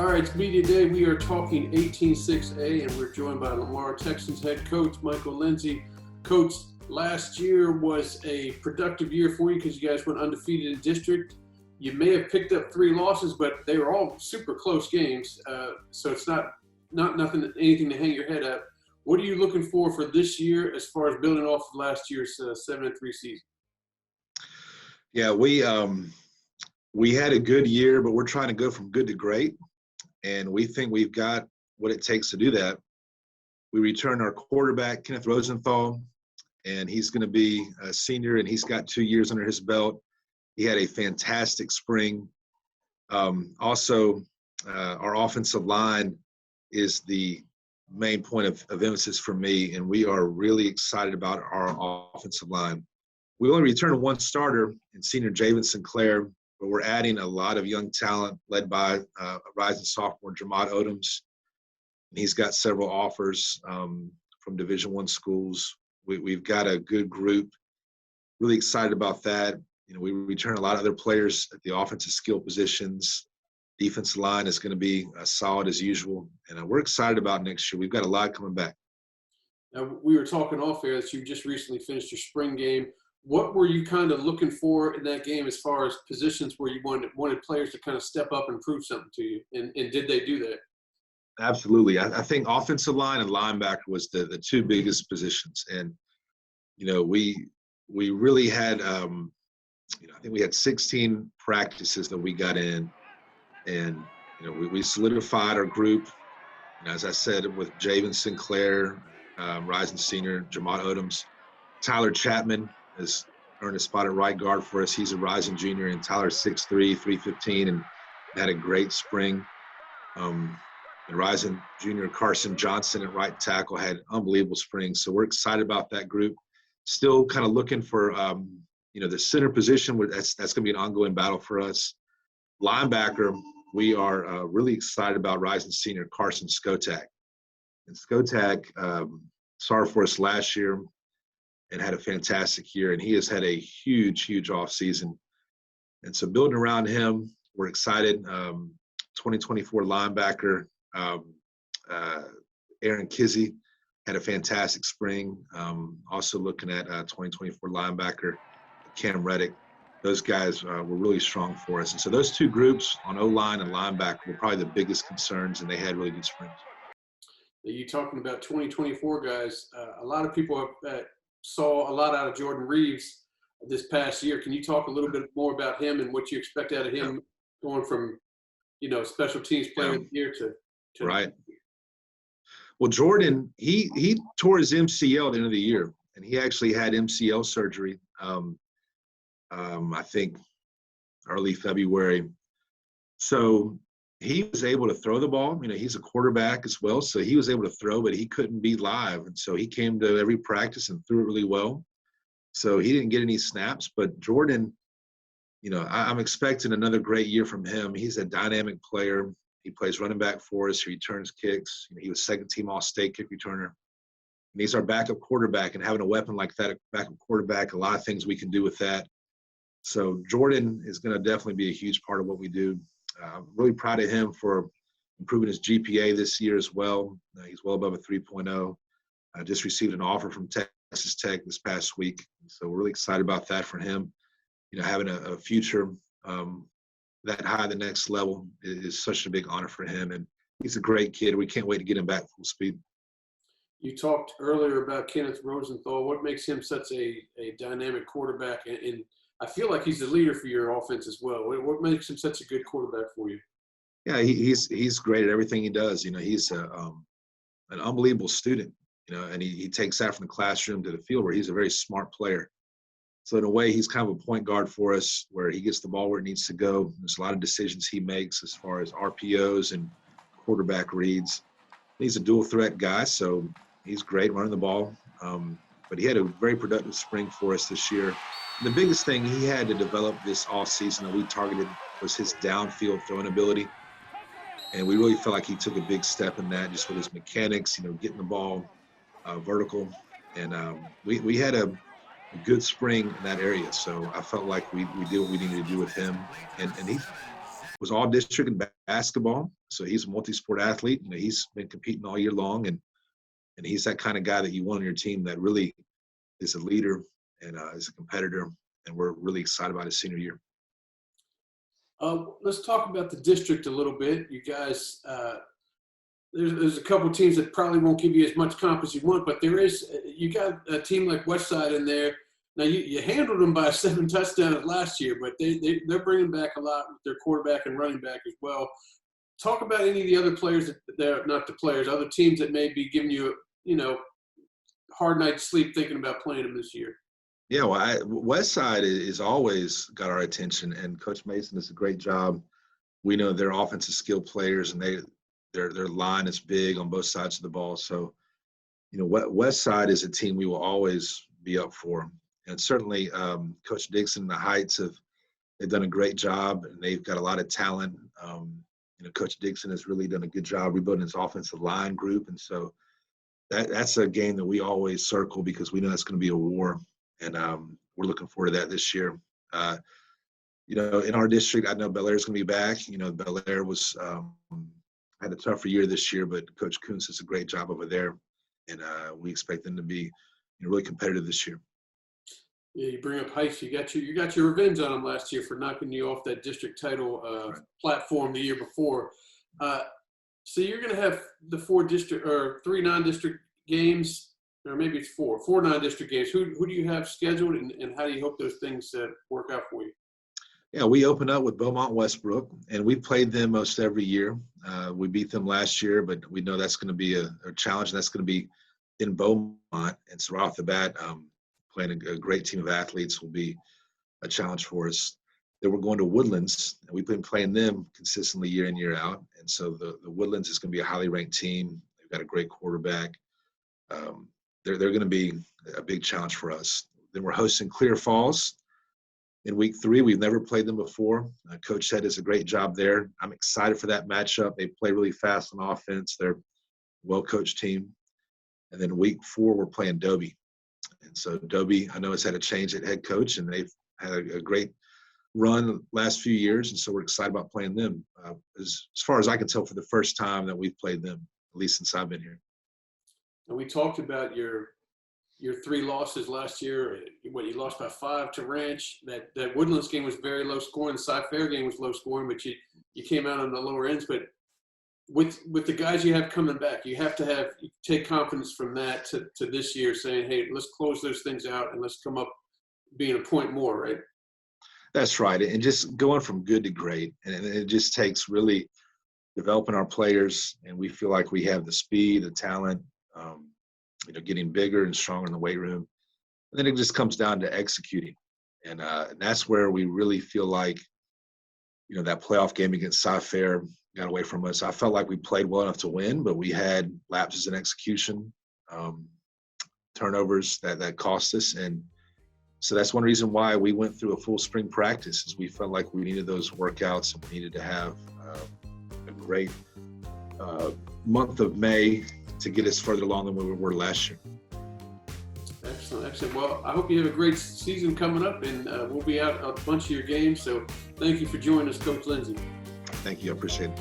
All right, it's Media Day. We are talking 18-6A, and we're joined by Lamar Texans head coach Michael Lindsey. Coach, last year was a productive year for you because you guys went undefeated in district. You may have picked up 3 losses, but they were all super close games, so it's not anything to hang your head at. What are you looking for this year as far as building off of last year's 7-3 season? Yeah, we had a good year, but we're trying to go from good to great. And we think we've got what it takes to do that. We returned our quarterback, Kenneth Rosenthal, and he's going to be a senior, and he's got 2 years under his belt. He had a fantastic spring. Also, our offensive line is the main point of emphasis for me, and we are really excited about our offensive line. We only returned 1 starter in senior Javen Sinclair, but we're adding a lot of young talent led by rising sophomore Jamad Odoms. And he's got several offers from Division I schools. We've got a good group. Really excited about that. You know, we return a lot of other players at the offensive skill positions. Defensive line is going to be solid as usual. And we're excited about next year. We've got a lot coming back. Now, we were talking off air that you just recently finished your spring game. What were you kind of looking for in that game as far as positions where you wanted players to kind of step up and prove something to you? And did they do that? Absolutely. I think offensive line and linebacker was the 2 biggest positions. And, you know, we really had, I think we had 16 practices that we got in. And, you know, we solidified our group. And as I said, with Javen Sinclair, rising senior, Jamad Odoms, Tyler Chapman has earned a spot at right guard for us. He's a rising junior, and Tyler's 6'3", 315, and had a great spring. And rising junior Carson Johnson at right tackle had an unbelievable spring. So we're excited about that group. Still kind of looking for, the center position. That's going to be an ongoing battle for us. Linebacker, we are really excited about rising senior Carson Skotak. And Skotak started for us last year and had a fantastic year, and he has had a huge offseason. And so building around him, we're excited. 2024 linebacker, Aaron Kizzy had a fantastic spring. Also looking at 2024 linebacker, Cam Reddick. Those guys were really strong for us. And so those 2 groups on O-line and linebacker were probably the biggest concerns, and they had really good springs. You talking about 2024 guys, a lot of people saw a lot out of Jordan Reeves this past year. Can you talk a little bit more about him and what you expect out of him going from, special teams player of the year to right. Well, Jordan, he tore his MCL at the end of the year, and he actually had MCL surgery, I think early February. So he was able to throw the ball. You know, he's a quarterback as well, so he was able to throw, but he couldn't be live. And so he came to every practice and threw it really well. So he didn't get any snaps. But Jordan, I'm expecting another great year from him. He's a dynamic player. He plays running back for us. He returns kicks. He was second-team All-State kick returner. And he's our backup quarterback. And having a weapon like that, a backup quarterback, a lot of things we can do with that. So Jordan is going to definitely be a huge part of what we do. I'm really proud of him for improving his GPA this year as well. He's well above a 3.0. I just received an offer from Texas Tech this past week. So we're really excited about that for him. Having a future that high, the next level is such a big honor for him. And he's a great kid. We can't wait to get him back full speed. You talked earlier about Kenneth Rosenthal. What makes him such a dynamic quarterback? And I feel like he's the leader for your offense as well. What makes him such a good quarterback for you? Yeah, he's great at everything he does. He's an unbelievable student, and he takes that from the classroom to the field where he's a very smart player. So in a way, he's kind of a point guard for us where he gets the ball where it needs to go. There's a lot of decisions he makes as far as RPOs and quarterback reads. He's a dual threat guy, so he's great running the ball. But he had a very productive spring for us this year. The biggest thing he had to develop this offseason that we targeted was his downfield throwing ability. And we really felt like he took a big step in that just with his mechanics, getting the ball vertical. And we had a good spring in that area. So I felt like we did what we needed to do with him. And was all district in basketball. So he's a multi-sport athlete. He's been competing all year long, and he's that kind of guy that you want on your team that really is a leader and is a competitor. And we're really excited about his senior year. Let's talk about the district a little bit. You guys, there's a couple of teams that probably won't give you as much comp as you want, but you got a team like Westside in there. Now, you handled them by 7 touchdowns last year, but they're bringing back a lot with their quarterback and running back as well. Talk about any of the other players other teams that may be giving you, hard night's sleep thinking about playing them this year. Yeah, well, Westside is always got our attention, and Coach Mason does a great job. We know they're offensive skill players, and their line is big on both sides of the ball. So, Westside is a team we will always be up for. And certainly, Coach Dixon and the Heights they've done a great job, and they've got a lot of talent. Coach Dixon has really done a good job rebuilding his offensive line group, and so that's a game that we always circle because we know it's going to be a war, and we're looking forward to that this year. In our district, I know Bel Air's going to be back. Bel Air was had a tougher year this year, but Coach Kuntz does a great job over there, and we expect them to be really competitive this year. Yeah, you bring up Heights. You got your revenge on them last year for knocking you off that district title platform the year before. So you're going to have the 3 non-district games, or maybe it's 4 non-district games. Who do you have scheduled, and how do you hope those things work out for you? Yeah, we open up with Beaumont Westbrook, and we played them most every year. We beat them last year, but we know that's going to be a challenge, and that's going to be in Beaumont. And so right off the bat, playing a great team of athletes will be a challenge for us. Then we're going to Woodlands, and we've been playing them consistently year in, year out. And so the Woodlands is going to be a highly ranked team. They've got a great quarterback. They're going to be a big challenge for us. Then we're hosting Clear Falls in week 3. We've never played them before. Coach Head does a great job there. I'm excited for that matchup. They play really fast on offense. They're a well-coached team. And then week 4, we're playing Dobie. And so Dobie, I know, has had a change at head coach, and they've had a great run the last few years, and so we're excited about playing them. As far as I can tell, for the first time that we've played them, at least since I've been here. And we talked about your 3 losses last year. You lost by 5 to Ranch. That Woodlands game was very low scoring. The Cy-Fair game was low scoring, but you came out on the lower ends. But with the guys you have coming back, you have to take confidence from that to this year, saying, hey, let's close those things out and let's come up being a point more, right? That's right. And just going from good to great. And it just takes really developing our players, and we feel like we have the speed, the talent, getting bigger and stronger in the weight room. And then it just comes down to executing. And that's where we really feel like, that playoff game against Cy-Fair got away from us. I felt like we played well enough to win, but we had lapses in execution, turnovers that cost us. And so that's one reason why we went through a full spring practice, is we felt like we needed those workouts, and we needed to have a great month of May to get us further along than we were last year. Excellent. Well, I hope you have a great season coming up, and we'll be out a bunch of your games. So thank you for joining us, Coach Lindsey. Thank you. I appreciate it.